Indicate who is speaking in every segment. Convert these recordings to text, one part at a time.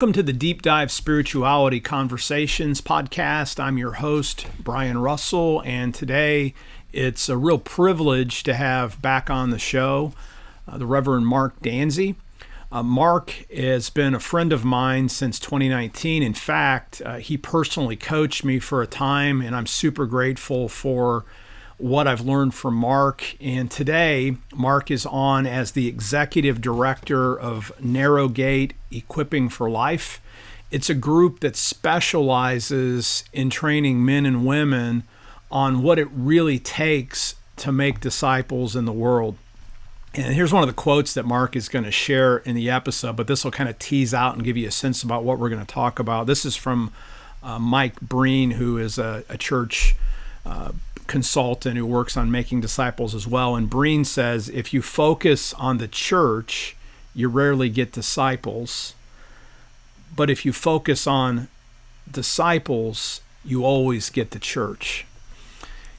Speaker 1: Welcome to the Deep Dive Spirituality Conversations podcast. I'm your host, Brian Russell, and today it's a real privilege to have back on the show the Reverend Mark Danzey. Mark has been a friend of mine since 2019. In fact, he personally coached me for a time, and I'm super grateful for what I've learned from Mark. And today, Mark is on as the Executive Director of Narrowgate Equipping for Life. It's a group that specializes in training men and women on what it really takes to make disciples in the world. And here's one of the quotes that Mark is going to share in the episode, but this will kind of tease out and give you a sense about what we're going to talk about. This is from Mike Breen, who is a church consultant who works on making disciples as well. And Breen says, if you focus on the church, you rarely get disciples. But if you focus on disciples, you always get the church.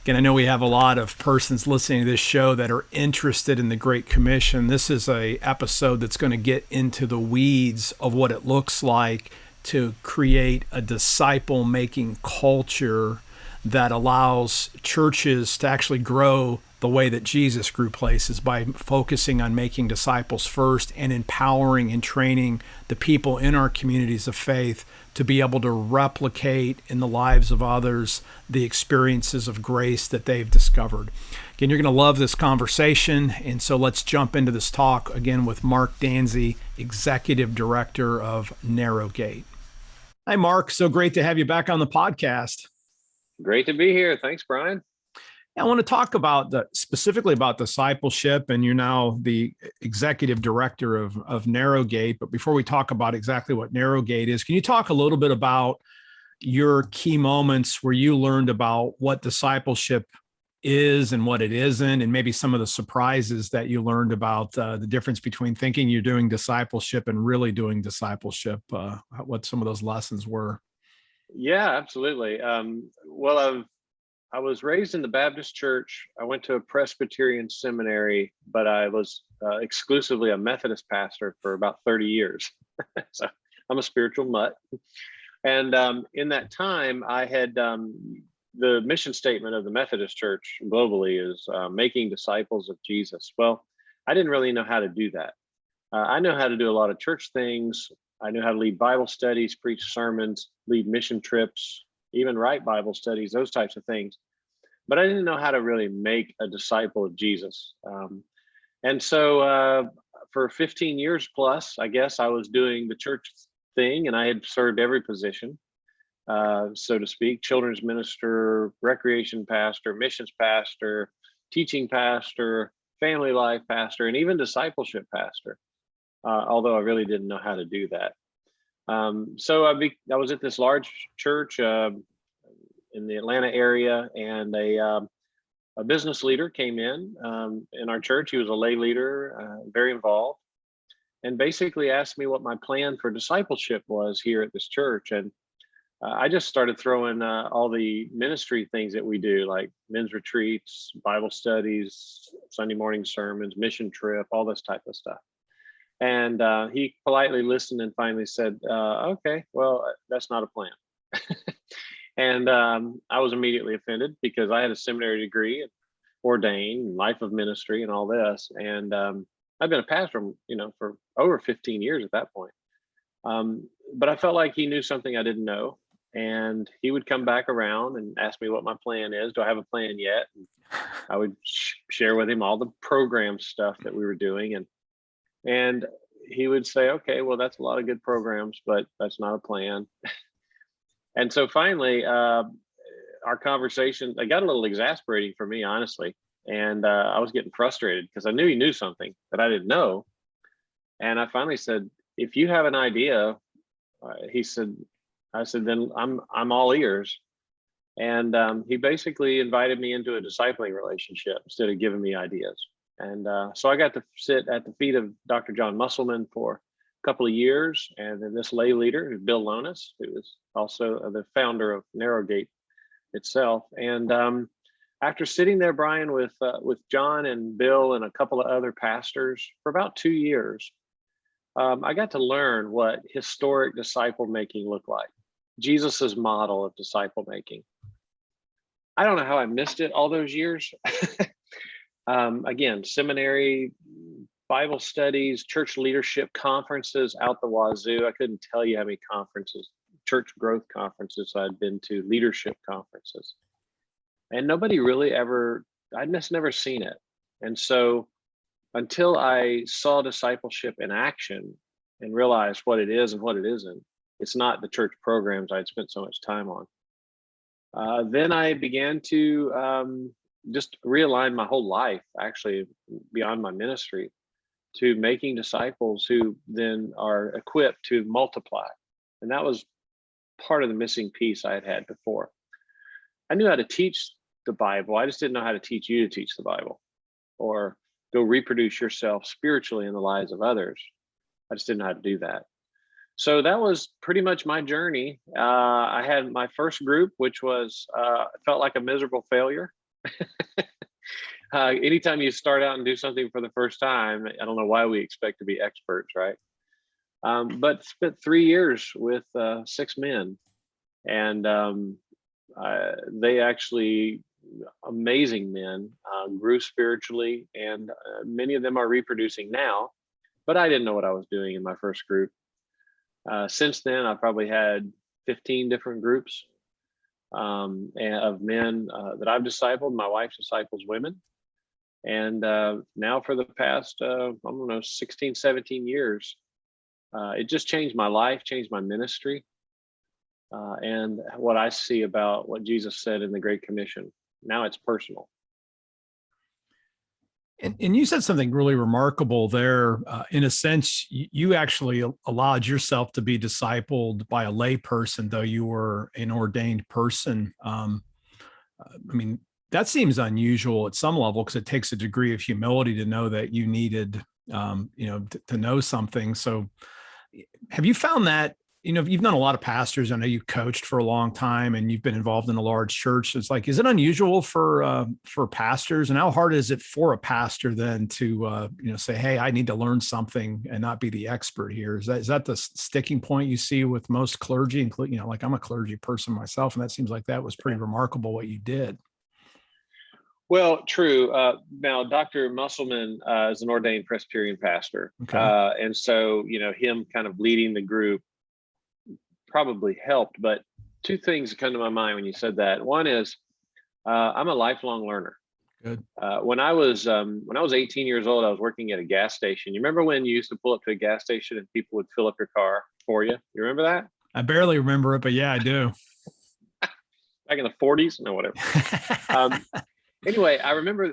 Speaker 1: Again, I know we have a lot of persons listening to this show that are interested in the Great Commission. This is an episode that's going to get into the weeds of what it looks like to create a disciple-making culture that allows churches to actually grow the way that Jesus grew places, by focusing on making disciples first and empowering and training the people in our communities of faith to be able to replicate in the lives of others the experiences of grace that they've discovered. Again, you're going to love this conversation, and so let's jump into this talk again with Mark Danzey, Executive Director of Narrowgate. Hi, Mark. So great to have you back on the podcast.
Speaker 2: Great to be here. Thanks, Brian.
Speaker 1: I want to talk about specifically about discipleship, and you're now the executive director of Narrowgate. But before we talk about exactly what Narrowgate is, can you talk a little bit about your key moments where you learned about what discipleship is and what it isn't, and maybe some of the surprises that you learned about the difference between thinking you're doing discipleship and really doing discipleship, what some of those lessons were?
Speaker 2: Yeah, absolutely. I was raised in the Baptist church. I went to a Presbyterian seminary, but I was exclusively a Methodist pastor for about 30 years. So I'm a spiritual mutt. And in that time, I had the mission statement of the Methodist Church globally is making disciples of Jesus. Well, I didn't really know how to do that. I know how to do a lot of church things. I knew how to lead Bible studies, preach sermons, lead mission trips, even write Bible studies, those types of things. But I didn't know how to really make a disciple of Jesus. And so for 15 years plus, I guess I was doing the church thing, and I had served every position, so to speak: children's minister, recreation pastor, missions pastor, teaching pastor, family life pastor, and even discipleship pastor. Although I really didn't know how to do that. So I was at this large church in the Atlanta area, and a business leader came in our church. He was a lay leader, very involved, and basically asked me what my plan for discipleship was here at this church. And I just started throwing all the ministry things that we do, like men's retreats, Bible studies, Sunday morning sermons, mission trip, all this type of stuff. And he politely listened and finally said, okay, well, that's not a plan. And I was immediately offended because I had a seminary degree, ordained, life of ministry, and all this. And I've been a pastor, for over 15 years at that point. But I felt like he knew something I didn't know. And he would come back around and ask me what my plan is. Do I have a plan yet? And I would share with him all the program stuff that we were doing. And he would say, okay, well, that's a lot of good programs, but that's not a plan. And so finally, our conversation, it got a little exasperating for me, honestly. And I was getting frustrated because I knew he knew something that I didn't know. And I finally said, if you have an idea, I said, then I'm all ears. And he basically invited me into a discipling relationship instead of giving me ideas. And so I got to sit at the feet of Dr. John Musselman for a couple of years. And then this lay leader, Bill Lonis, who was also the founder of Narrowgate itself. And after sitting there, Brian, with John and Bill and a couple of other pastors for about 2 years, I got to learn what historic disciple making looked like, Jesus's model of disciple making. I don't know how I missed it all those years. Again, seminary, Bible studies, church leadership conferences out the wazoo. I couldn't tell you how many conferences, church growth conferences I'd been to, leadership conferences. And nobody really ever, I'd just never seen it. And so until I saw discipleship in action and realized what it is and what it isn't, it's not the church programs I'd spent so much time on. Then I began to just realign my whole life, actually, beyond my ministry, to making disciples who then are equipped to multiply. And that was part of the missing piece I had before. I knew how to teach the Bible. I just didn't know how to teach you to teach the Bible or go reproduce yourself spiritually in the lives of others. I just didn't know how to do that. So that was pretty much my journey. I had my first group, which was felt like a miserable failure. Anytime you start out and do something for the first time, I don't know why we expect to be experts, right? But spent 3 years with 6 men, and they actually, amazing men, grew spiritually, and many of them are reproducing now, but I didn't know what I was doing in my first group. Since then, I've probably had 15 different groups of men that I've discipled. My wife disciples women. And now for the past, I don't know, 16, 17 years, it just changed my life, changed my ministry, and what I see about what Jesus said in the Great Commission. Now it's personal.
Speaker 1: And you said something really remarkable there. In a sense, you actually allowed yourself to be discipled by a lay person, though you were an ordained person. I mean, that seems unusual at some level because it takes a degree of humility to know that you needed, to know something. So have you found that, you've known a lot of pastors. I know you coached for a long time and you've been involved in a large church. It's like, is it unusual for pastors, and how hard is it for a pastor then to, say, hey, I need to learn something and not be the expert here? Is that the sticking point you see with most clergy, including, like I'm a clergy person myself, and that seems like that was pretty remarkable what you did.
Speaker 2: Well, true. Now, Dr. Musselman is an ordained Presbyterian pastor.
Speaker 1: Okay.
Speaker 2: And so, him kind of leading the group probably helped. But two things come to my mind when you said that. One is I'm a lifelong learner.
Speaker 1: Good.
Speaker 2: When I was 18 years old, I was working at a gas station. You remember when you used to pull up to a gas station and people would fill up your car for you? You remember that?
Speaker 1: I barely remember it, but yeah, I do.
Speaker 2: Back in the 40s? No, whatever. Anyway, I remember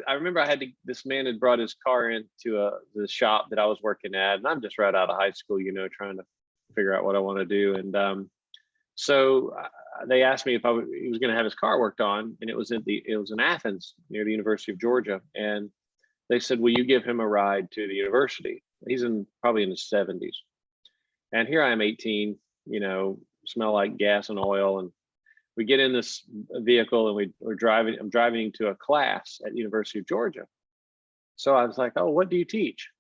Speaker 2: this man had brought his car into the shop that I was working at, and I'm just right out of high school, trying to figure out what I want to do. And so they asked me if he was going to have his car worked on, and it was in Athens near the University of Georgia. And they said, will you give him a ride to the university? He's probably in his 70s. And here I am, 18, smell like gas and oil, and we get in this vehicle and I'm driving to a class at University of Georgia. So I was like, oh, what do you teach?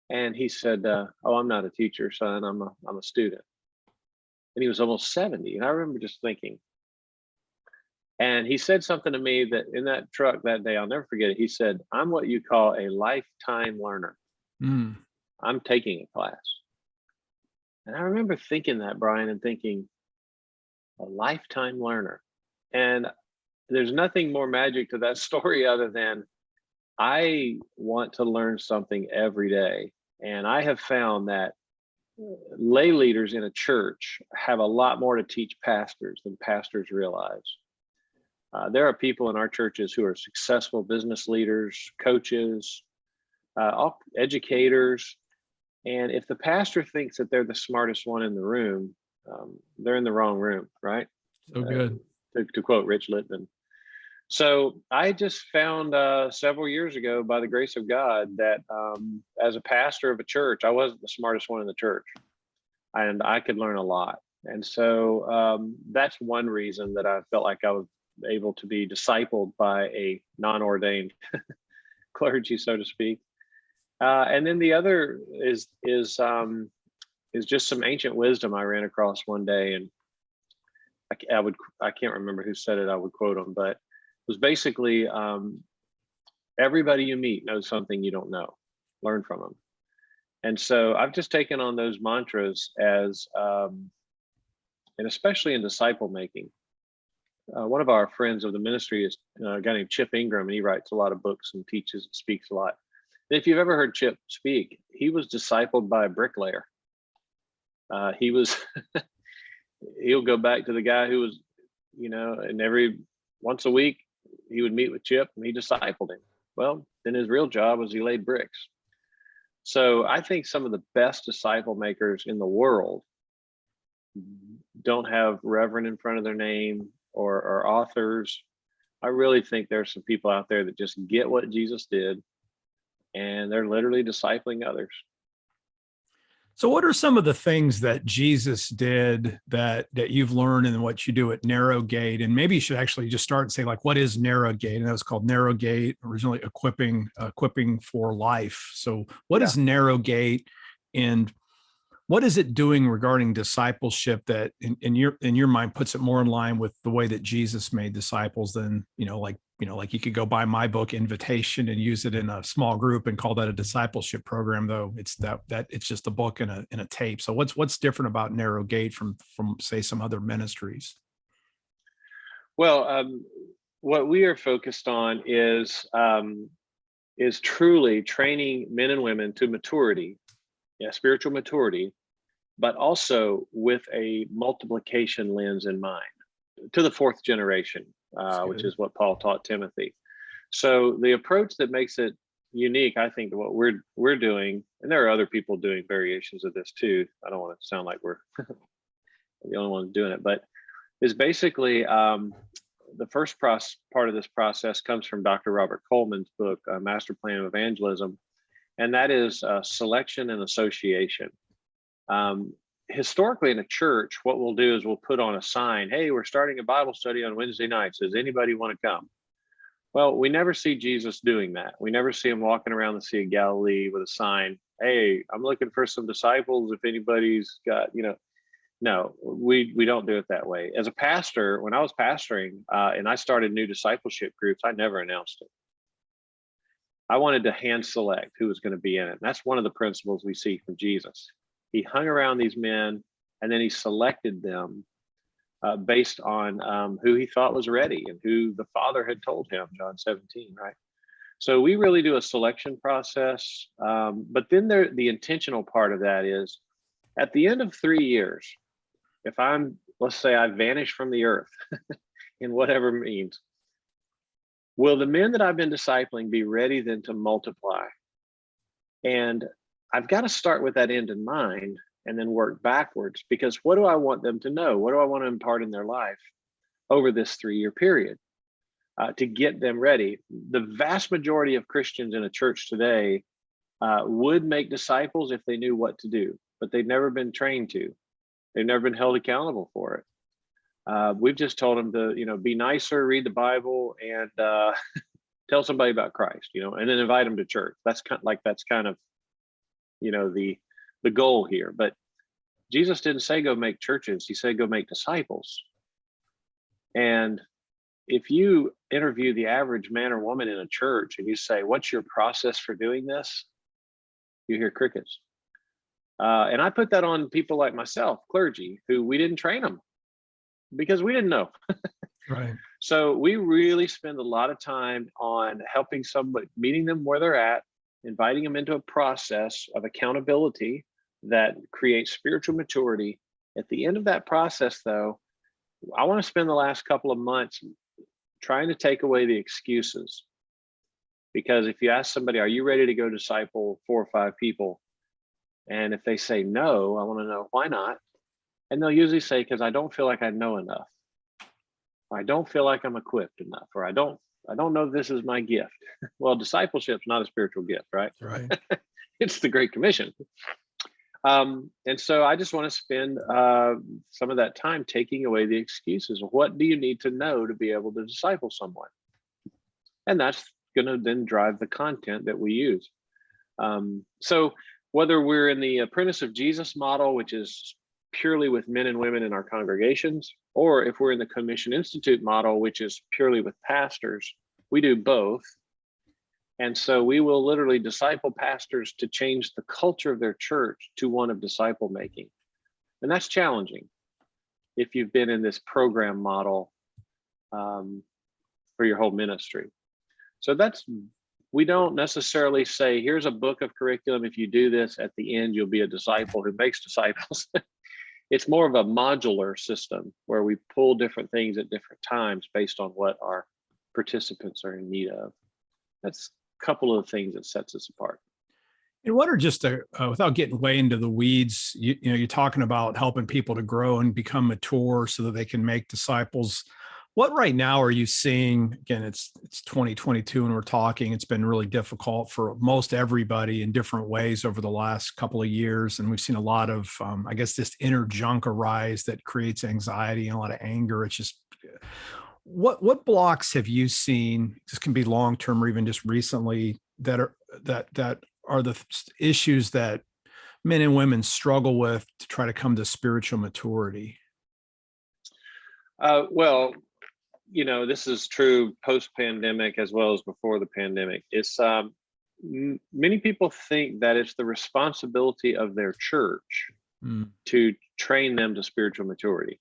Speaker 2: And he said, oh, I'm not a teacher, son. I'm a student. And he was almost 70. And I remember just thinking, and he said something to me that in that truck that day, I'll never forget it. He said, I'm what you call a lifetime learner.
Speaker 1: Mm.
Speaker 2: I'm taking a class. And I remember thinking that, Brian, and thinking, a lifetime learner. And there's nothing more magic to that story other than I want to learn something every day. And I have found that lay leaders in a church have a lot more to teach pastors than pastors realize. There are people in our churches who are successful business leaders, coaches, educators. And if the pastor thinks that they're the smartest one in the room, they're in the wrong room, right?
Speaker 1: So good.
Speaker 2: To quote Rich Littman. So I just found several years ago, by the grace of God, that as a pastor of a church, I wasn't the smartest one in the church, and I could learn a lot. And so that's one reason that I felt like I was able to be discipled by a non-ordained clergy, so to speak. And then the other is just some ancient wisdom I ran across one day, and I can't remember who said it. I would quote them, but it was basically everybody you meet knows something you don't know. Learn from them. And so I've just taken on those mantras as, and especially in disciple making. One of our friends of the ministry is a guy named Chip Ingram, and he writes a lot of books and teaches and speaks a lot. And if you've ever heard Chip speak, he was discipled by a bricklayer. He was, he'll go back to the guy who was, and every once a week he would meet with Chip and he discipled him. Well, then his real job was he laid bricks. So I think some of the best disciple makers in the world don't have reverend in front of their name or authors. I really think there's some people out there that just get what Jesus did, and they're literally discipling others.
Speaker 1: So what are some of the things that Jesus did that you've learned and what you do at Narrow Gate? And maybe you should actually just start and say, like, what is Narrow Gate? And that was called Narrow Gate, originally equipping for life. So what is Narrow Gate, and what is it doing regarding discipleship that in your mind puts it more in line with the way that Jesus made disciples than, like you could go buy my book Invitation and use it in a small group and call that a discipleship program, though it's that it's just a book and a tape. So what's different about Narrow Gate from say some other ministries?
Speaker 2: Well, what we are focused on is truly training men and women to maturity, spiritual maturity, but also with a multiplication lens in mind, to the fourth generation, which is what Paul taught Timothy. So the approach that makes it unique, I think, what we're doing, and there are other people doing variations of this too. I don't want to sound like we're the only ones doing it, but is basically the first part of this process comes from Dr. Robert Coleman's book, Master Plan of Evangelism, and that is selection and association. Historically in a church, what we'll do is we'll put on a sign, hey, we're starting a Bible study on Wednesday nights. Does anybody want to come? Well, we never see Jesus doing that. We never see him walking around the Sea of Galilee with a sign, hey, I'm looking for some disciples. If anybody's got, no, we don't do it that way. As a pastor, when I was pastoring and I started new discipleship groups, I never announced it. I wanted to hand select who was going to be in it. And that's one of the principles we see from Jesus. He hung around these men and then he selected them based on who he thought was ready and who the Father had told him, John 17, right? So we really do a selection process. But then the intentional part of that is at the end of 3 years, if let's say I vanish from the earth in whatever means, will the men that I've been discipling be ready then to multiply? And I've got to start with that end in mind and then work backwards, because what do I want them to know? What do I want to impart in their life over this 3-year period to get them ready? The vast majority of Christians in a church today would make disciples if they knew what to do, but they've never been trained to. They've never been held accountable for it. We've just told them to, be nicer, read the Bible, and tell somebody about Christ, and then invite them to church. That's kind of the goal here. But Jesus didn't say go make churches. He said go make disciples. And if you interview the average man or woman in a church and you say, what's your process for doing this? You hear crickets. And I put that on people like myself, clergy, who we didn't train them because we didn't know.
Speaker 1: Right.
Speaker 2: So we really spend a lot of time on helping somebody, meeting them where they're at, inviting them into a process of accountability that creates spiritual maturity. At the end of that process, though, I want to spend the last couple of months trying to take away the excuses. Because if you ask somebody, are you ready to go disciple 4 or 5 people? And if they say no, I want to know why not. And they'll usually say, because I don't feel like I know enough. I don't feel like I'm equipped enough, or I don't know this is my gift. Well, discipleship's not a spiritual gift, right?
Speaker 1: Right.
Speaker 2: It's the Great Commission. And so I just want to spend some of that time taking away the excuses. What do you need to know to be able to disciple someone? And that's going to then drive the content that we use. So whether we're in the Apprentice of Jesus model, which is purely with men and women in our congregations, or if we're in the Commission Institute model, which is purely with pastors, we do both. And so we will literally disciple pastors to change the culture of their church to one of disciple making. And that's challenging if you've been in this program model for your whole ministry. So we don't necessarily say, here's a book of curriculum. If you do this, at the end, you'll be a disciple who makes disciples. It's more of a modular system where we pull different things at different times based on what our participants are in need of. That's a couple of the things that sets us apart.
Speaker 1: And what are just without getting way into the weeds, you're talking about helping people to grow and become mature so that they can make disciples. What right now are you seeing? Again, it's 2022 and we're talking, it's been really difficult for most everybody in different ways over the last couple of years. And we've seen a lot of, I guess, this inner junk arise that creates anxiety and a lot of anger. It's just, what blocks have you seen? This can be long-term or even just recently that are the issues that men and women struggle with to try to come to spiritual maturity?
Speaker 2: Well, this is true post-pandemic as well as before the pandemic. It's many people think that it's the responsibility of their church to train them to spiritual maturity,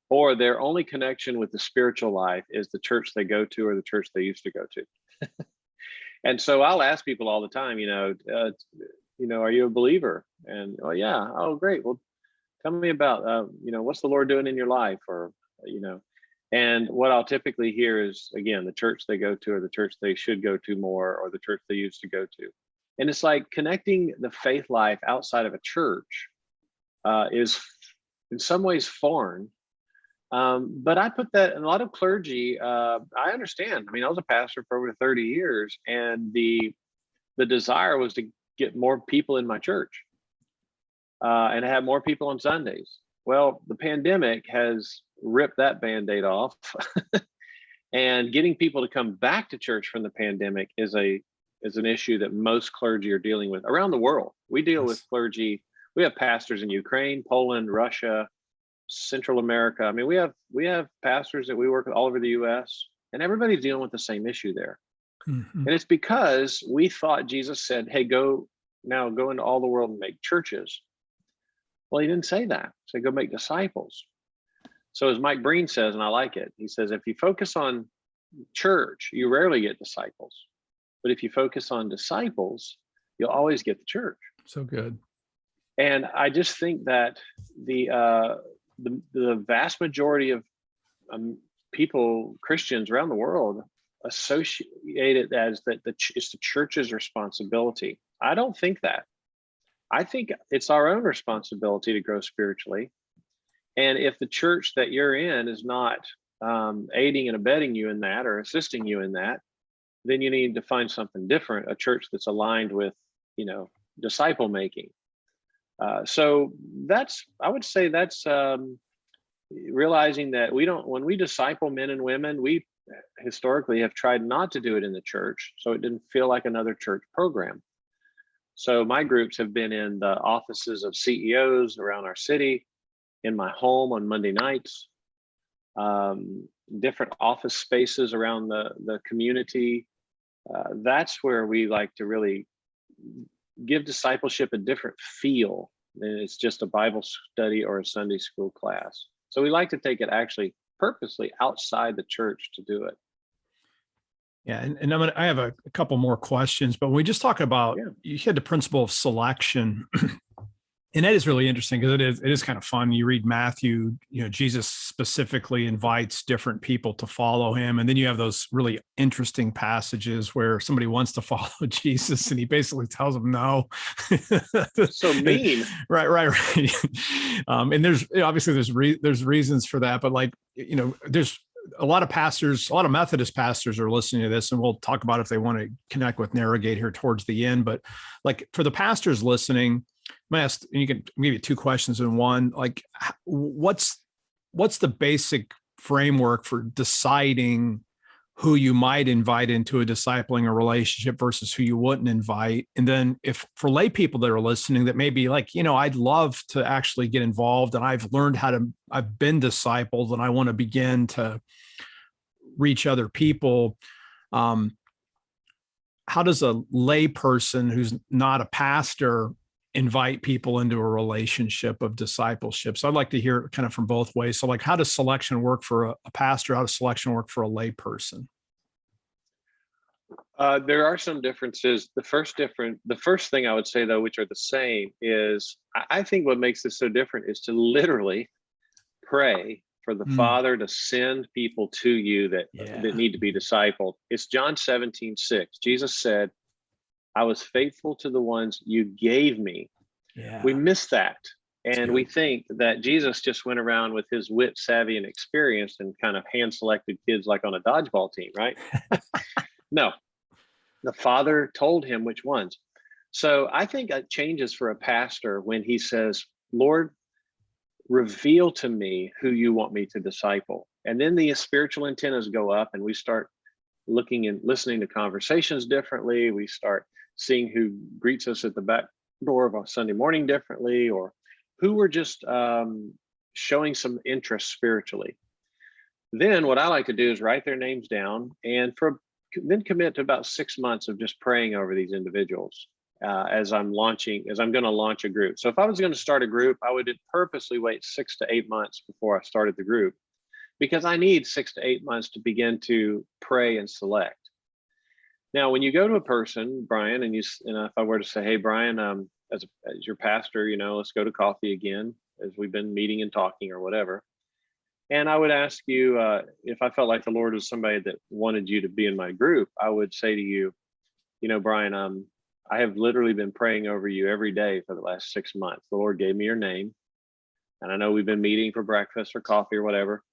Speaker 2: or their only connection with the spiritual life is the church they go to or the church they used to go to. And so I'll ask people all the time, are you a believer? And, oh yeah, oh great. Well, tell me about, what's the Lord doing in your life? Or, and what I'll typically hear is, again, the church they go to or the church they should go to more or the church they used to go to. And it's like connecting the faith life outside of a church is in some ways foreign. But I put that in a lot of clergy. I understand. I mean, I was a pastor for over 30 years, and the desire was to get more people in my church and have more people on Sundays. Well, the pandemic has ripped that Band-Aid off, and getting people to come back to church from the pandemic is an issue that most clergy are dealing with around the world. We deal with clergy. We have pastors in Ukraine, Poland, Russia, Central America. I mean, we have pastors that we work with all over the US, and everybody's dealing with the same issue there. Mm-hmm. And it's because we thought Jesus said, hey, go into all the world and make churches. Well, he didn't say that. He said, go make disciples. So as Mike Breen says, and I like it, he says, if you focus on church, you rarely get disciples. But if you focus on disciples, you'll always get the church.
Speaker 1: So good.
Speaker 2: And I just think that the vast majority of people, Christians around the world, associate it as that it's the church's responsibility. I don't think that. I think it's our own responsibility to grow spiritually. And if the church that you're in is not aiding and abetting you in that or assisting you in that, then you need to find something different, a church that's aligned with, disciple making. So I would say that's realizing that when we disciple men and women, we historically have tried not to do it in the church, so it didn't feel like another church program. So my groups have been in the offices of CEOs around our city, in my home on Monday nights, different office spaces around the community. That's where we like to really give discipleship a different feel than it's just a Bible study or a Sunday school class. So we like to take it actually purposely outside the church to do it.
Speaker 1: Yeah, and I have a couple more questions, but when we just talk about, you had the principle of selection, and that is really interesting because it is kind of fun. You read Matthew, Jesus specifically invites different people to follow him, and then you have those really interesting passages where somebody wants to follow Jesus, and he basically tells them no.
Speaker 2: So mean,
Speaker 1: right. And there's obviously there's reasons for that, but there's a lot of pastors, a lot of Methodist pastors are listening to this, and we'll talk about if they want to connect with Narrowgate here towards the end. But for the pastors listening, I'm gonna ask, and you can give you two questions in one. What's the basic framework for deciding who you might invite into a discipling or relationship versus who you wouldn't invite. And then if for lay people that are listening that may be like, I'd love to actually get involved and I've been discipled and I want to begin to reach other people. How does a lay person who's not a pastor invite people into a relationship of discipleship? So I'd like to hear kind of from both ways. So like, how does selection work for a pastor? How does selection work for a lay person?
Speaker 2: There are some differences. The first thing I would say though, which are the same, is I think what makes this so different is to literally pray for the Father to send people to you that need to be discipled. It's John 17:6. Jesus said, I was faithful to the ones you gave me. Yeah. We miss that. And we think that Jesus just went around with his wit, savvy, and experience and kind of hand selected kids like on a dodgeball team, right? No, the Father told him which ones. So I think it changes for a pastor when he says, Lord, reveal to me who you want me to disciple. And then the spiritual antennas go up and we start looking and listening to conversations differently. We start seeing who greets us at the back door of a Sunday morning differently, or who we're just showing some interest spiritually. Then what I like to do is write their names down and then commit to about 6 months of just praying over these individuals as I'm going to launch a group. So if I was going to start a group, I would purposely wait 6 to 8 months before I started the group, because I need 6 to 8 months to begin to pray and select. Now, when you go to a person, Brian, and if I were to say, hey, Brian, as your pastor, let's go to coffee again, as we've been meeting and talking or whatever. And I would ask you, if I felt like the Lord was somebody that wanted you to be in my group, I would say to you, Brian, I have literally been praying over you every day for the last 6 months. The Lord gave me your name. And I know we've been meeting for breakfast or coffee or whatever,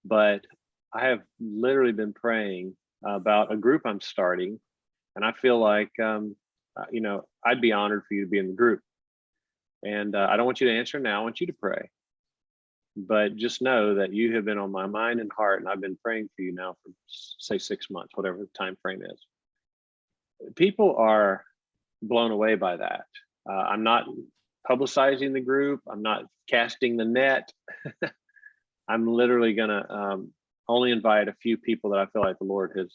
Speaker 2: but I have literally been praying about a group I'm starting. And I feel like, I'd be honored for you to be in the group. And I don't want you to answer now. I want you to pray. But just know that you have been on my mind and heart, and I've been praying for you now for, say, 6 months, whatever the time frame is. People are blown away by that. I'm not publicizing the group. I'm not casting the net. I'm literally going to only invite a few people that I feel like the Lord has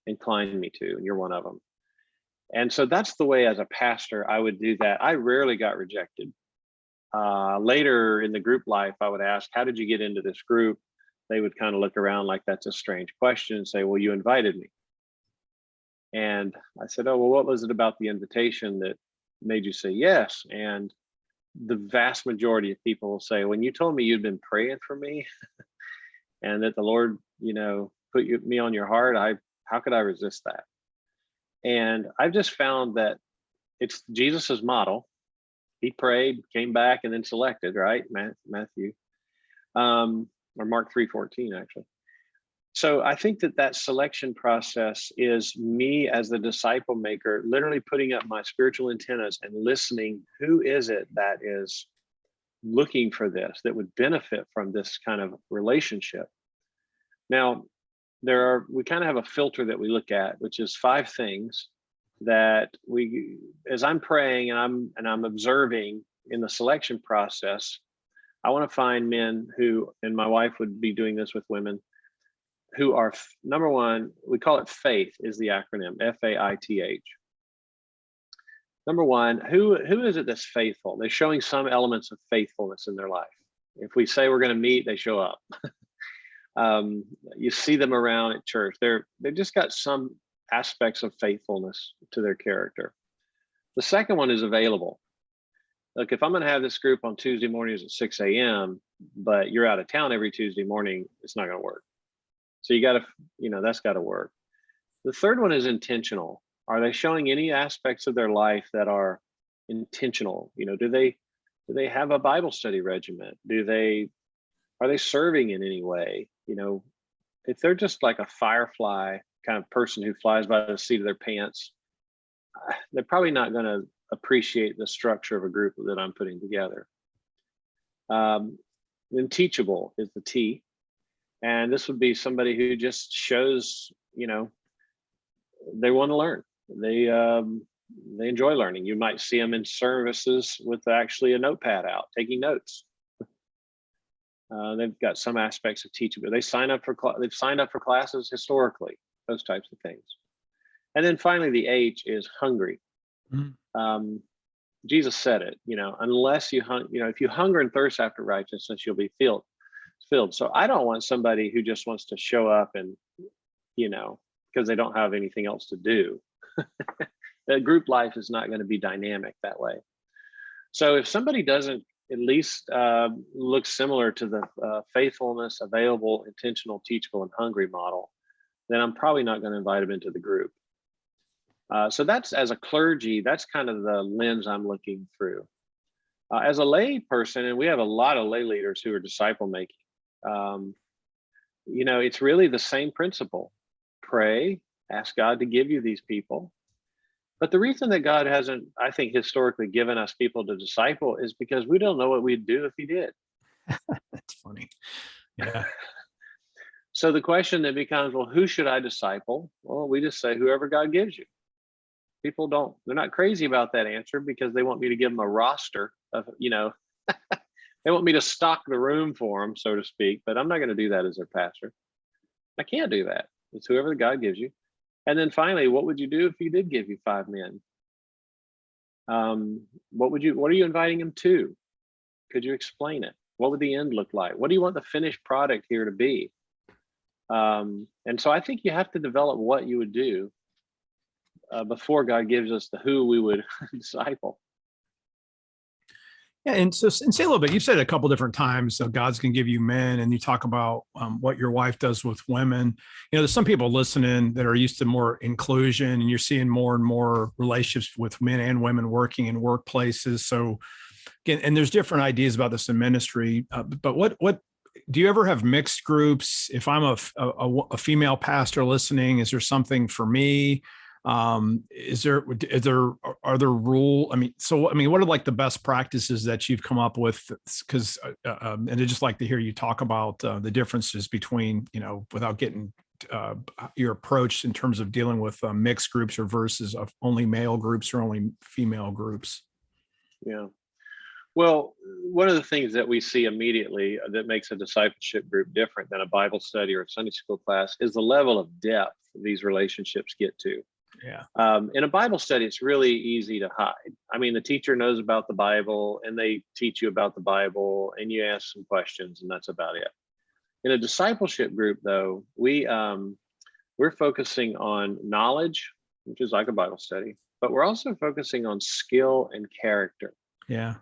Speaker 2: inclined me to, and you're one of them. And so that's the way as a pastor I would do that. I rarely got rejected. Later in the group life, I would ask, how did you get into this group? They would kind of look around like that's a strange question and say, well, you invited me. And I said, oh, well, what was it about the invitation that made you say yes? And the vast majority of people will say, when you told me you'd been praying for me and that the Lord, put me on your heart, how could I resist that? And I've just found that it's Jesus's model. He prayed, came back, and then selected, right? Matthew, or Mark 3:14, actually. So I think that selection process is me as the disciple maker, literally putting up my spiritual antennas and listening. Who is it that is looking for this, that would benefit from this kind of relationship? Now, we kind of have a filter that we look at, which is 5 things that as I'm praying and I'm observing in the selection process, I want to find men who, and my wife would be doing this with women, who are, number one, we call it FAITH, is the acronym, FAITH. Number one, who is it that's faithful? They're showing some elements of faithfulness in their life. If we say we're going to meet, they show up. You see them around at church. They've just got some aspects of faithfulness to their character. The second one is available. Look, if I'm going to have this group on Tuesday mornings at 6 a.m., but you're out of town every Tuesday morning, it's not going to work. So you got to, that's got to work. The third one is intentional. Are they showing any aspects of their life that are intentional? Do they have a Bible study regimen? Are they serving in any way? If they're just like a firefly kind of person who flies by the seat of their pants, they're probably not going to appreciate the structure of a group that I'm putting together. Then teachable is the T. And this would be somebody who just shows, they want to learn. They enjoy learning. You might see them in services with actually a notepad out, taking notes. They've got some aspects of teaching, but they've signed up for classes historically, those types of things. And then finally, the H is hungry. Mm-hmm. Jesus said it, unless if you hunger and thirst after righteousness, you'll be filled. So I don't want somebody who just wants to show up and, because they don't have anything else to do. The group life is not going to be dynamic that way. So if somebody doesn't at least look similar to the faithfulness, available, intentional, teachable, and hungry model, then I'm probably not going to invite them into the group. So that's, as a clergy, that's kind of the lens I'm looking through. As a lay person, and we have a lot of lay leaders who are disciple making, it's really the same principle. Pray, ask God to give you these people. But the reason that God hasn't, I think, historically given us people to disciple is because we don't know what we'd do if he did.
Speaker 1: That's funny. Yeah.
Speaker 2: So the question that becomes, well, who should I disciple? Well, we just say whoever God gives you. People they're not crazy about that answer because they want me to give them a roster of, they want me to stock the room for them, so to speak, but I'm not going to do that as their pastor. I can't do that. It's whoever God gives you. And then finally, what would you do if he did give you 5 men? What are you inviting them to? Could you explain it? What would the end look like? What do you want the finished product here to be? And so I think you have to develop what you would do before God gives us the who we would disciple.
Speaker 1: Yeah, and say a little bit. You've said it a couple different times. So God's going to give you men, and you talk about what your wife does with women. There's some people listening that are used to more inclusion, and you're seeing more and more relationships with men and women working in workplaces. So again, and there's different ideas about this in ministry. But what do you ever have mixed groups? If I'm a female pastor listening, is there something for me? Are there rule? What are like the best practices that you've come up with? Because and I'd just like to hear you talk about the differences between, without getting your approach in terms of dealing with mixed groups or versus of only male groups or only female groups.
Speaker 2: Yeah. Well, one of the things that we see immediately that makes a discipleship group different than a Bible study or a Sunday school class is the level of depth these relationships get to.
Speaker 1: Yeah.
Speaker 2: In a Bible study, it's really easy to hide. The teacher knows about the Bible and they teach you about the Bible and you ask some questions and that's about it. In a discipleship group, though, we're focusing on knowledge, which is like a Bible study, but we're also focusing on skill and character.
Speaker 1: Yeah.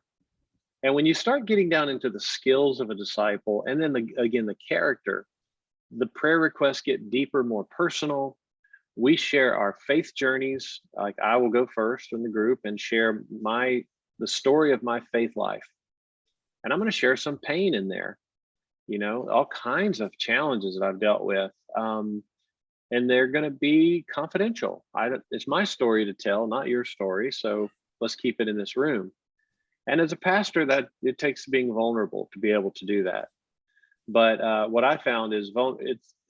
Speaker 2: And when you start getting down into the skills of a disciple and then the character, the prayer requests get deeper, more personal. We share our faith journeys. Like I will go first in the group and share the story of my faith life. And I'm going to share some pain in there, all kinds of challenges that I've dealt with. And they're going to be confidential. It's my story to tell, not your story. So let's keep it in this room. And as a pastor, that it takes being vulnerable to be able to do that. But what I found is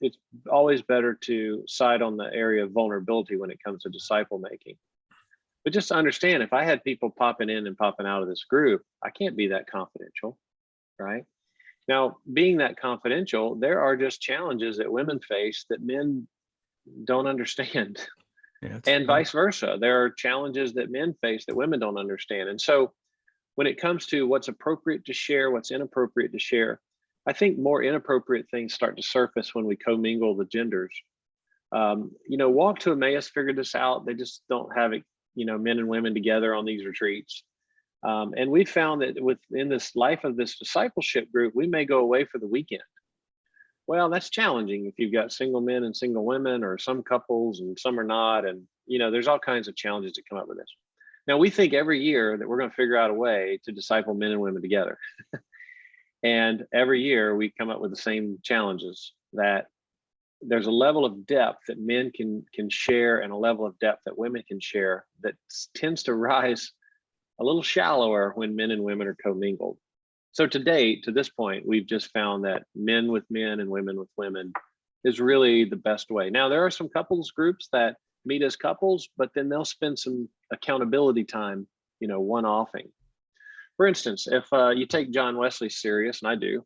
Speaker 2: it's always better to side on the area of vulnerability when it comes to disciple making. But just to understand, if I had people popping in and popping out of this group, I can't be that confidential, right? Now, being that confidential, there are just challenges that women face that men don't understand. Yeah, and vice versa. There are challenges that men face that women don't understand. And so when it comes to what's appropriate to share, what's inappropriate to share, I think more inappropriate things start to surface when we commingle the genders. Walk to Emmaus figured this out. They just don't have it, men and women together on these retreats. And we found that within this life of this discipleship group, we may go away for the weekend. Well, that's challenging if you've got single men and single women, or some couples and some are not. And, there's all kinds of challenges that come up with this. Now, we think every year that we're going to figure out a way to disciple men and women together. And every year we come up with the same challenges, that there's a level of depth that men can share and a level of depth that women can share that tends to rise a little shallower when men and women are commingled. So to date, to this point, we've just found that men with men and women with women is really the best way. Now, there are some couples groups that meet as couples, but then they'll spend some accountability time, one-offing. For instance, if you take John Wesley serious, and I do,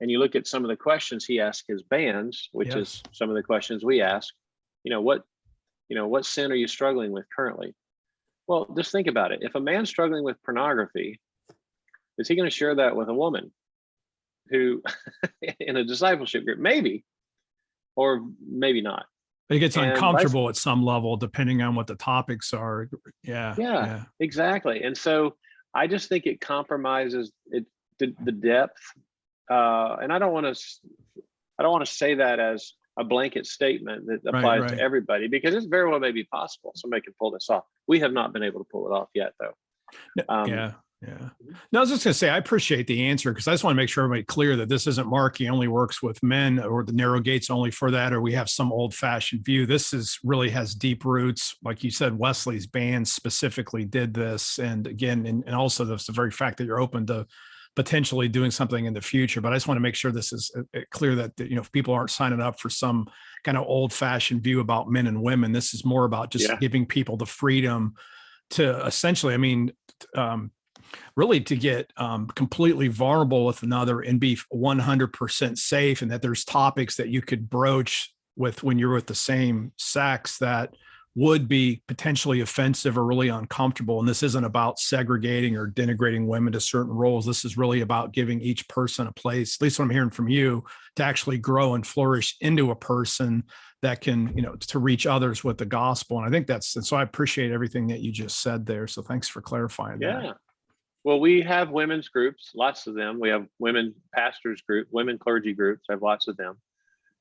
Speaker 2: and you look at some of the questions he asked his bands, which is
Speaker 1: Yes.
Speaker 2: some of the questions we ask, what sin are you struggling with currently? Well, just think about it. If a man's struggling with pornography, is he going to share that with a woman who in a discipleship group? Maybe, or maybe not.
Speaker 1: It gets
Speaker 2: And vice.
Speaker 1: uncomfortable at some level, depending on what the topics are. Yeah.
Speaker 2: Yeah,
Speaker 1: Yeah.
Speaker 2: exactly. And so I just think it compromises the depth. And I don't want to say that as a blanket statement that
Speaker 1: Right.
Speaker 2: applies to
Speaker 1: Right.
Speaker 2: everybody, because it's very well maybe possible somebody can pull this off. We have not been able to pull it off yet, though.
Speaker 1: Yeah. Yeah. No, I was just going to say, I appreciate the answer, because I just want to make sure everybody clear that this isn't Mark, he only works with men, or the narrow gates only for that, or we have some old fashioned view. This is really has deep roots. Like you said, Wesley's band specifically did this. And again, and also the very fact that you're open to potentially doing something in the future. But I just want to make sure this is clear that, if people aren't signing up for some kind of old fashioned view about men and women, this is more about just giving people the freedom to essentially, really to get completely vulnerable with another and be 100% safe, and that there's topics that you could broach with when you're with the same sex that would be potentially offensive or really uncomfortable. And this isn't about segregating or denigrating women to certain roles. This is really about giving each person a place, at least what I'm hearing from you, to actually grow and flourish into a person that can, to reach others with the gospel. And I think and so I appreciate everything that you just said there. So thanks for clarifying that.
Speaker 2: Yeah. Well, we have women's groups, lots of them. We have women pastors group, women clergy groups. I have lots of them.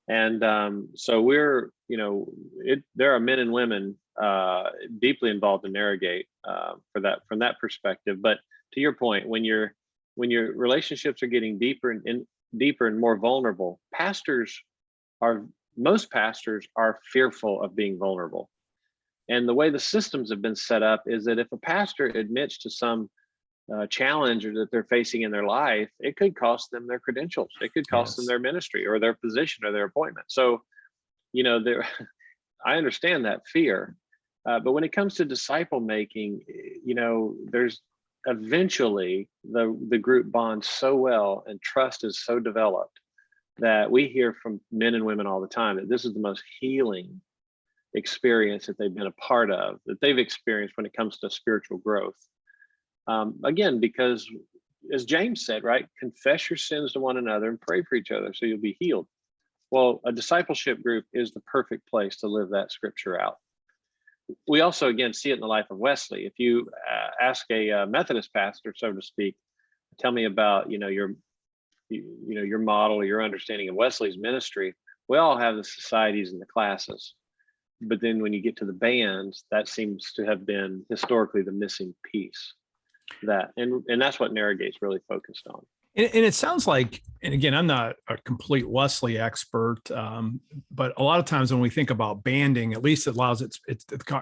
Speaker 2: And so we're, there are men and women deeply involved in Narrowgate from that perspective. But to your point, when your relationships are getting deeper and more vulnerable, most pastors are fearful of being vulnerable. And the way the systems have been set up is that if a pastor admits to some challenge that they're facing in their life, it could cost them their credentials. It could cost them their ministry or their position or their appointment. So, I understand that fear. But when it comes to disciple making, there's eventually the group bonds so well and trust is so developed that we hear from men and women all the time that this is the most healing experience that they've been a part of, that they've experienced when it comes to spiritual growth. Again, because as James said, right, confess your sins to one another and pray for each other so you'll be healed. Well, a discipleship group is the perfect place to live that scripture out. We also, again, see it in the life of Wesley. If you ask a Methodist pastor, so to speak, tell me about, your model or your understanding of Wesley's ministry, we all have the societies and the classes. But then when you get to the bands, that seems to have been historically the missing piece. And that's what Narrowgate's really focused on.
Speaker 1: And it sounds like, and again, I'm not a complete Wesley expert, but a lot of times when we think about banding, at least it allows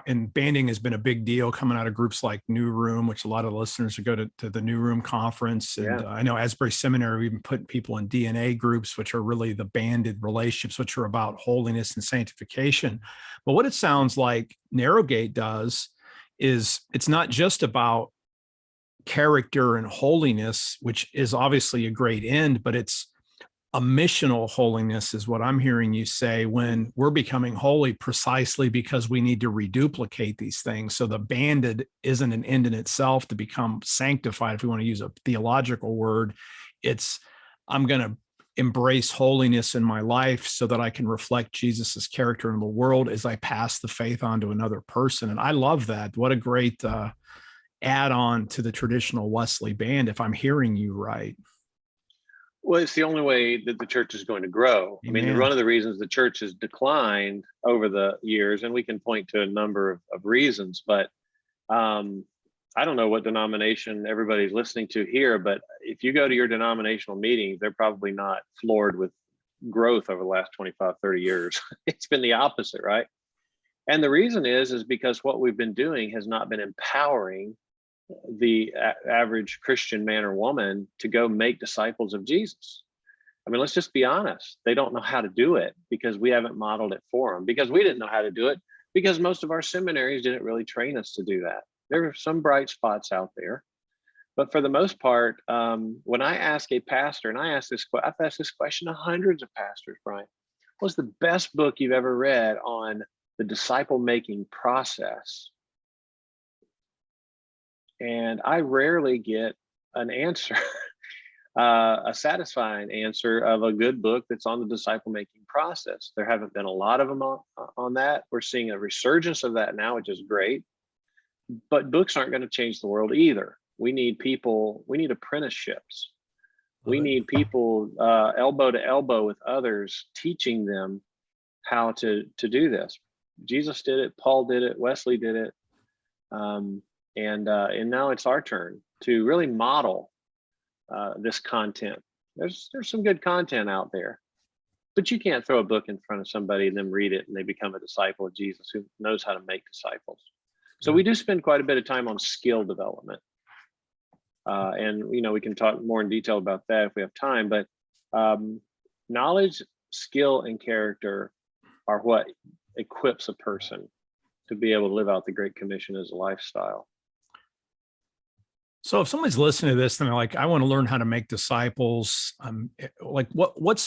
Speaker 1: and banding has been a big deal coming out of groups like New Room, which a lot of listeners who go to the New Room conference. And I know Asbury Seminary, we've been putting people in DNA groups, which are really the banded relationships, which are about holiness and sanctification. But what it sounds like Narrowgate does is it's not just about character and holiness, which is obviously a great end, but it's a missional holiness is what I'm hearing you say, when we're becoming holy precisely because we need to reduplicate these things. So the banded isn't an end in itself to become sanctified, if we want to use a theological word. It's, I'm going to embrace holiness in my life so that I can reflect Jesus's character in the world as I pass the faith on to another person. And I love that. What a great add on to the traditional Wesley band, if I'm hearing you right.
Speaker 2: Well, it's the only way that the church is going to grow. Amen. I mean, one of the reasons the church has declined over the years, and we can point to a number of reasons, but I don't know what denomination everybody's listening to here, but if you go to your denominational meetings, they're probably not floored with growth over the last 25, 30 years. It's been the opposite, right? And the reason is because what we've been doing has not been empowering the average Christian man or woman to go make disciples of Jesus. I mean, let's just be honest. They don't know how to do it because we haven't modeled it for them, because we didn't know how to do it, because most of our seminaries didn't really train us to do that. There are some bright spots out there, but for the most part, when I ask a pastor, and I've asked this question to hundreds of pastors, Brian, what's the best book you've ever read on the disciple making process? And I rarely get an answer, a satisfying answer of a good book that's on the disciple making process. There haven't been a lot of them on that. We're seeing a resurgence of that now, which is great. But books aren't going to change the world either. We need people, we need apprenticeships. We need people elbow to elbow with others, teaching them how to do this. Jesus did it, Paul did it, Wesley did it. And now it's our turn to really model this content. There's some good content out there, but you can't throw a book in front of somebody and then read it and they become a disciple of Jesus who knows how to make disciples. So we do spend quite a bit of time on skill development. And we can talk more in detail about that if we have time, but knowledge, skill, and character are what equips a person to be able to live out the Great Commission as a lifestyle.
Speaker 1: So if somebody's listening to this and they're like, I want to learn how to make disciples, like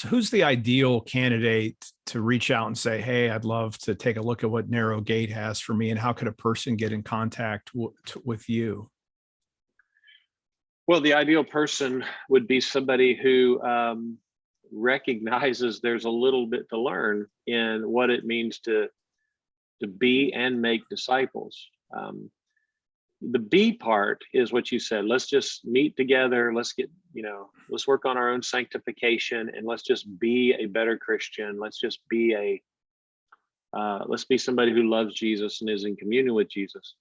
Speaker 1: who's the ideal candidate to reach out and say, hey, I'd love to take a look at what Narrow Gate has for me, and how could a person get in contact with you?
Speaker 2: Well, the ideal person would be somebody who recognizes there's a little bit to learn in what it means to be and make disciples. The B part is what you said. Let's just meet together. Let's let's work on our own sanctification, and let's just be a better Christian. Let's just be let's be somebody who loves Jesus and is in communion with Jesus.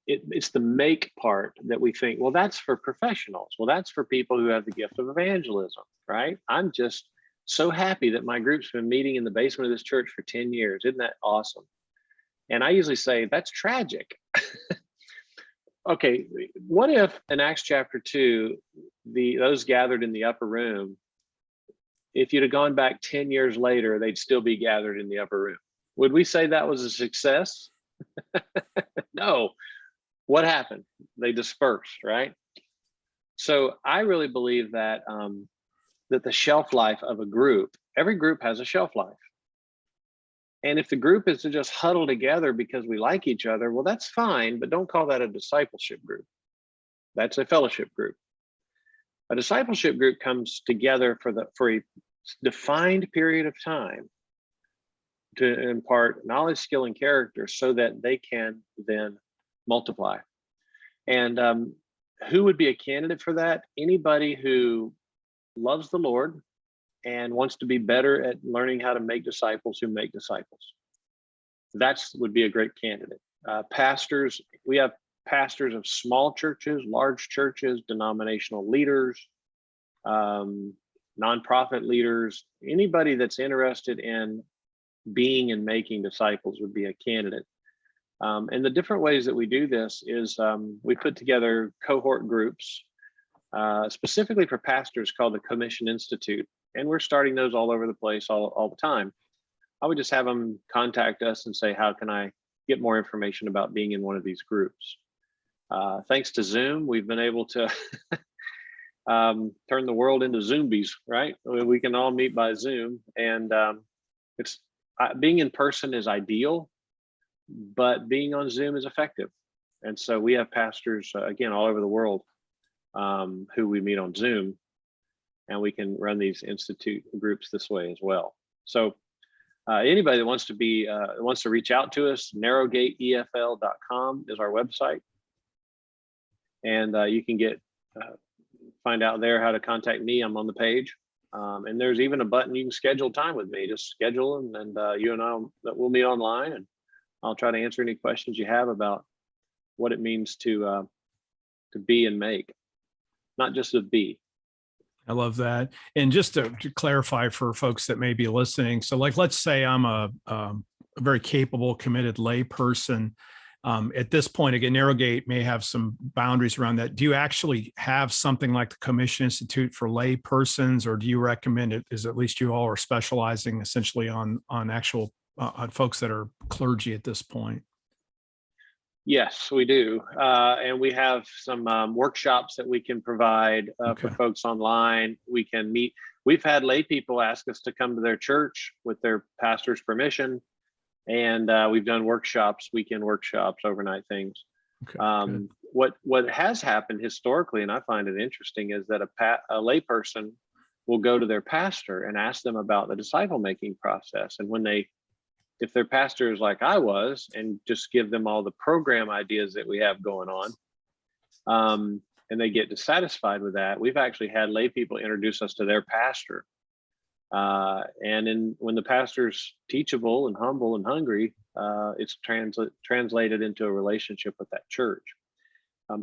Speaker 2: It's the make part that we think, well, that's for professionals. Well, that's for people who have the gift of evangelism, right? I'm just so happy that my group's been meeting in the basement of this church for 10 years. Isn't that awesome? And I usually say, that's tragic. Okay, what if in Acts chapter 2, those gathered in the upper room, if you'd have gone back 10 years later, they'd still be gathered in the upper room? Would we say that was a success? No. What happened? They dispersed, right? So I really believe that that the shelf life of a group, every group has a shelf life. And if the group is to just huddle together because we like each other, well, that's fine, but don't call that a discipleship group. That's a fellowship group. A discipleship group comes together for a defined period of time to impart knowledge, skill, and character so that they can then multiply. And who would be a candidate for that? Anybody who loves the Lord and wants to be better at learning how to make disciples who make disciples. That would be a great candidate. Pastors, we have pastors of small churches, large churches, denominational leaders, nonprofit leaders. Anybody that's interested in being and making disciples would be a candidate. And the different ways that we do this is we put together cohort groups specifically for pastors called the Commission Institute. And we're starting those all over the place all the time. I would just have them contact us and say, how can I get more information about being in one of these groups? Thanks to Zoom, we've been able to turn the world into Zombies, right? We can all meet by Zoom, and it's being in person is ideal, but being on Zoom is effective. And so we have pastors, again, all over the world who we meet on Zoom, and we can run these institute groups this way as well. So anybody that wants to reach out to us, narrowgateefl.com is our website. And you can find out there how to contact me. I'm on the page. And there's even a button you can schedule time with me. Just schedule, and you and I we'll meet online, and I'll try to answer any questions you have about what it means to be and make, not just to be.
Speaker 1: I love that. And just to clarify for folks that may be listening, so like, let's say I'm a very capable, committed lay person At this point, again, Narrowgate may have some boundaries around that. Do you actually have something like the Commission Institute for lay persons, or do you recommend it? Is at least you all are specializing essentially on actual on folks that are clergy at this point?
Speaker 2: Yes, we do. And we have some workshops that we can provide for folks online. We can meet. We've had lay people ask us to come to their church with their pastor's permission. And we've done workshops, weekend workshops, overnight things. What has happened historically, and I find it interesting, is that a lay person will go to their pastor and ask them about the disciple making process. And if their pastor is like I was, and just give them all the program ideas that we have going on, and they get dissatisfied with that, we've actually had lay people introduce us to their pastor. And when the pastor's teachable and humble and hungry, it's translated into a relationship with that church.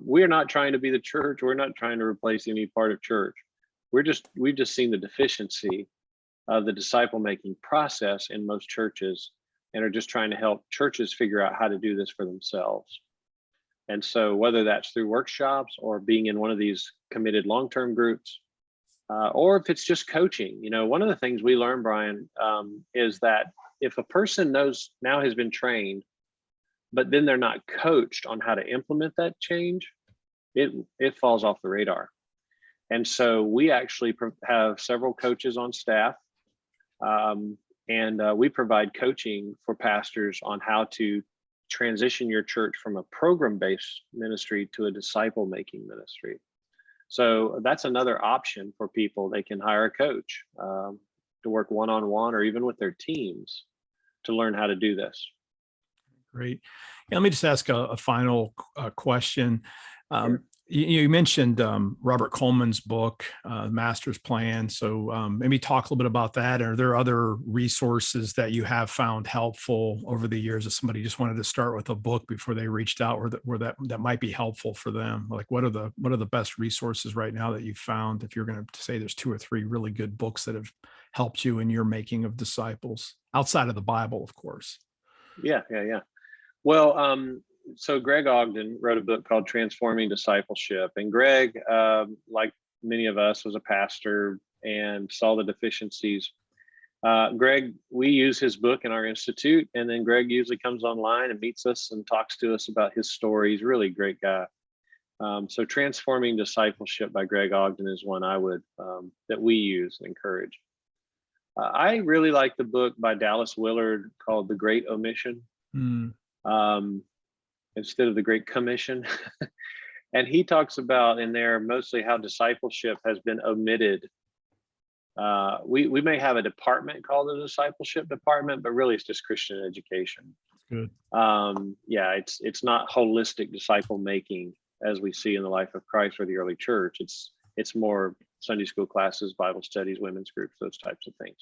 Speaker 2: We are not trying to be the church. We're not trying to replace any part of church. We've just seen the deficiency of the disciple making process in most churches, and are just trying to help churches figure out how to do this for themselves. And so whether that's through workshops or being in one of these committed long-term groups, or if it's just coaching, one of the things we learned, Brian, is that if a person has been trained, but then they're not coached on how to implement that change, it falls off the radar. And so we actually have several coaches on staff, and we provide coaching for pastors on how to transition your church from a program-based ministry to a disciple-making ministry. So that's another option for people. They can hire a coach to work one-on-one or even with their teams to learn how to do this.
Speaker 1: Great. Yeah, let me just ask a final question.
Speaker 2: Sure.
Speaker 1: You mentioned Robert Coleman's book, Master's Plan. So maybe talk a little bit about that. Are there other resources that you have found helpful over the years if somebody just wanted to start with a book before they reached out, where that might be helpful for them? Like what are the best resources right now that you've found, if you're going to say there's 2 or 3 really good books that have helped you in your making of disciples outside of the Bible, of course?
Speaker 2: Yeah. Well, so Greg Ogden wrote a book called Transforming Discipleship. And Greg, like many of us, was a pastor and saw the deficiencies. Greg, we use his book in our institute, and then Greg usually comes online and meets us and talks to us about his story. He's a really great guy. So Transforming Discipleship by Greg Ogden is one I would, that we use and encourage. I really like the book by Dallas Willard called The Great Omission. Instead of the Great Commission. And he talks about in there mostly how discipleship has been omitted. We may have a department called the discipleship department, but really it's just Christian education.
Speaker 1: Good.
Speaker 2: It's not holistic disciple making as we see in the life of Christ or the early church. It's more Sunday school classes, Bible studies, women's groups, those types of things.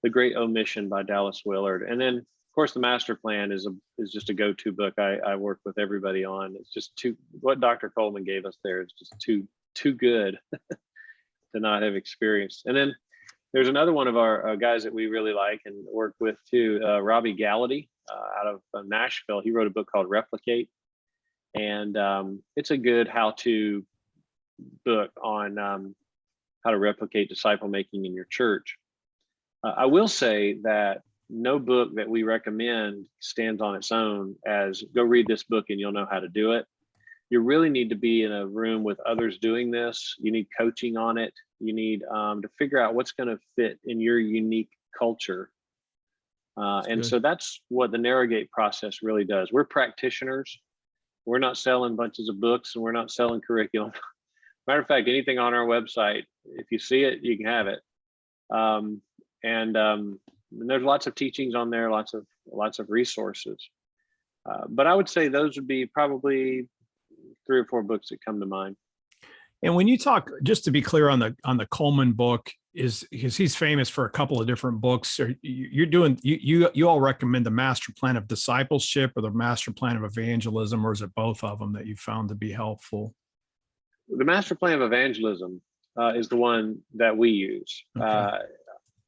Speaker 2: The Great Omission by Dallas Willard. And then of course, the Master Plan is just a go-to book I work with everybody on. It's just what Dr. Coleman gave us there is just too good to not have experienced. And then there's another one of our guys that we really like and work with too, Robbie Gallaty out of Nashville. He wrote a book called Replicate, and it's a good how-to book on how to replicate disciple making in your church. I will say that no book that we recommend stands on its own as go read this book and you'll know how to do it. You really need to be in a room with others doing this. You need coaching on it. You need to figure out what's going to fit in your unique culture. So that's what the Narrowgate process really does. We're practitioners. We're not selling bunches of books, and we're not selling curriculum. Matter of fact, anything on our website, if you see it, you can have it. And there's lots of teachings on there, lots of resources. But I would say those would be probably 3 or 4 books that come to mind.
Speaker 1: And when you talk, just to be clear on the Coleman book, is because he's famous for a couple of different books. You all recommend the Master Plan of Discipleship or the Master Plan of Evangelism, or is it both of them that you found to be helpful?
Speaker 2: The Master Plan of Evangelism is the one that we use. Okay.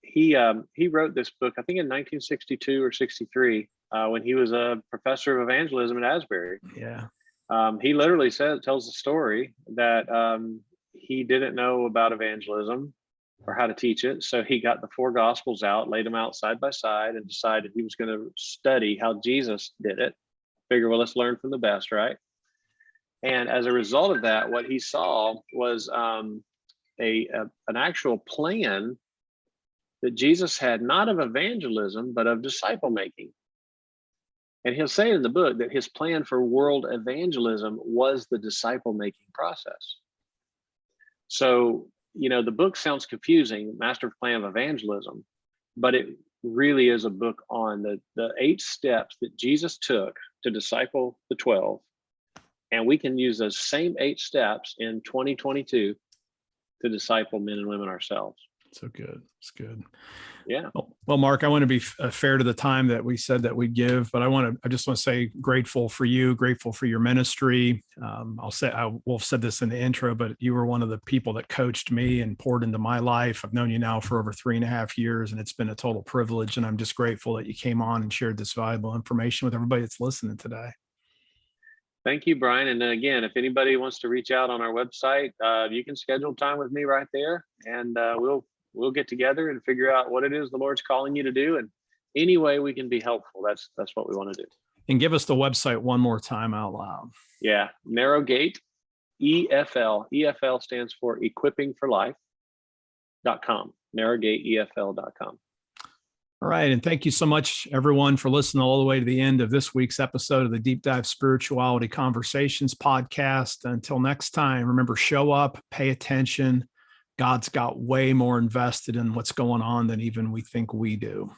Speaker 2: He wrote this book, I think in 1962 or 63, when he was a professor of evangelism at Asbury.
Speaker 1: Yeah.
Speaker 2: He literally tells the story that he didn't know about evangelism or how to teach it. So he got the four gospels out, laid them out side by side, and decided he was going to study how Jesus did it. Figure, well, let's learn from the best, right? And as a result of that, what he saw was an actual plan that Jesus had, not of evangelism, but of disciple making. And he'll say in the book that his plan for world evangelism was the disciple making process. So, the book sounds confusing, Master Plan of Evangelism, but it really is a book on the 8 steps that Jesus took to disciple the 12. And we can use those same 8 steps in 2022 to disciple men and women ourselves.
Speaker 1: So good. It's good.
Speaker 2: Yeah.
Speaker 1: Well, Mark, I want to be fair to the time that we said that we'd give, but I just want to say grateful for you, grateful for your ministry. I will said this in the intro, but you were one of the people that coached me and poured into my life. I've known you now for over 3.5 years, and it's been a total privilege. And I'm just grateful that you came on and shared this valuable information with everybody that's listening today.
Speaker 2: Thank you, Brian. And again, if anybody wants to reach out on our website, you can schedule time with me right there, and we'll get together and figure out what it is the Lord's calling you to do. And any way we can be helpful, that's what we want to do.
Speaker 1: And give us the website one more time out loud.
Speaker 2: Yeah. Narrow Gate, EFL. EFL stands for Equipping for Life.com. NarrowGateEFL.com.
Speaker 1: All right. And thank you so much, everyone, for listening all the way to the end of this week's episode of the Deep Dive Spirituality Conversations podcast. Until next time, remember, show up, pay attention. God's got way more invested in what's going on than even we think we do.